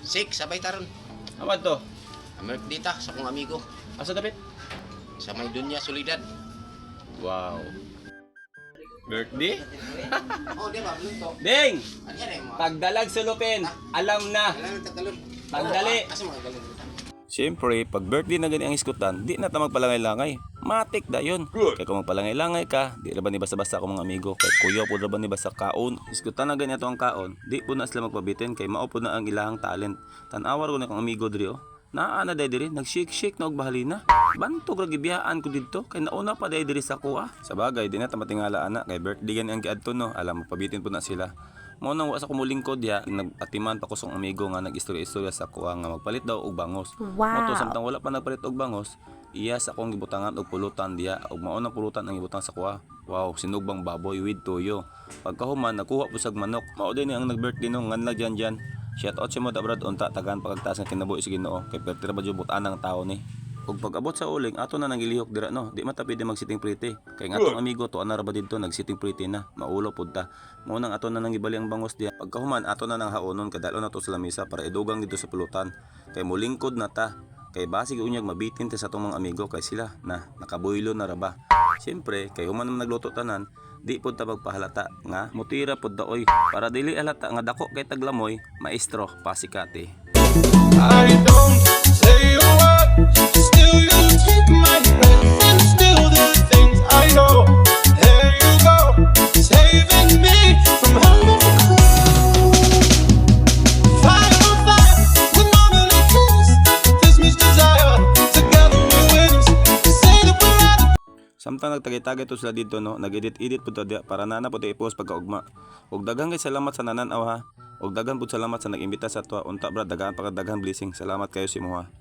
Sik, sabay taron. Amad to. Amerik dita sa kong amigo. Asa dapit? Sa may dunya, Solidad. Wow. Birthday? Oh, di ba? Blue to. Ding! Ano yan mo? Pagdalag sulupin. Alam na. Kailangan tagalon. Pagdali. Asa mga galon? Siyempre, pag birthday na gani ang iskutan, di na ta magpalangay-langay. Matik da yun. Kaya kung magpalangay-langay ka, di raban ni basta-basta ako mga amigo. Kay kuya po raban ni basta kaon. Iskutan na gani ato ang kaon, di po na sila magpabitin kay mao po na ang ilahang talent. Tanawar ko na kong amigo diri oh. Naa na day diri, nag-shake-shake na og bahalina. Bantog ra gibiyaan ko didto kay nauna pa day diri sa kuha. Sa bagay, di na ta matingala ana kay birthday gani ang giadto no. Alam mo pabitin po na sila. Mao nang wa sa kumulingkod ya, nagatiman pa ko sa amigo nga nag-istorya-istorya sa kuha nga magpalit daw og bangos. Wow. Moto samtang wala pa nagpalit og bangos, iya sa akong gibutangan og pulutan diya og mao nang pulutan ang gibutang sa kuha. Wow, sinugbang baboy with toyo. Pagkahuman nakuha po sag manok. Mao din ang nag-birthday no nganlag diyan. Shout out sa mo Brad unta tagan pagkagtaas nga kinabuhi sa Ginoo kay pertira ba jud butan ang tawo ni. Ug pag-abot sa uling ato na nangilihok dira no, di mata pwede mag-sitting pretty. Kay nga atong amigo to ana ra ba didto nag-sitting pretty na, maulo pud ta. Mao nang ato na nang gibali ang bangos diya. Pagkahuman ato na nang haonon kadalo na to sa lamesa para idugang dito sa pulutan. Kay mulingkod na ta. Kay basig unyag mabitin ta sa atong mga amigo kay sila na nakabuylo na ra ba. Siyempre kay human man nagluto tanan, di pud ta magpahalata nga mutira pud daoy para dili halata nga dako kay taglamoy, maestro pasikate. I don't say a word, still you take my breath, and still the things I know. There you go, saving me from having to cry. Fire on fire, with moment of peace. This means desire, together we win. Say that we're out. Samtang nagtagay-tagay to sila dito no, nag-edit-edit pud ta diya para nana pud i-post pagkaugma. Ug daghang kay salamat sa nananaw ha. Ug daghan pud salamat sa nag-imbita sa ato unta brad daghan blessing. Salamat kayo si mo ha.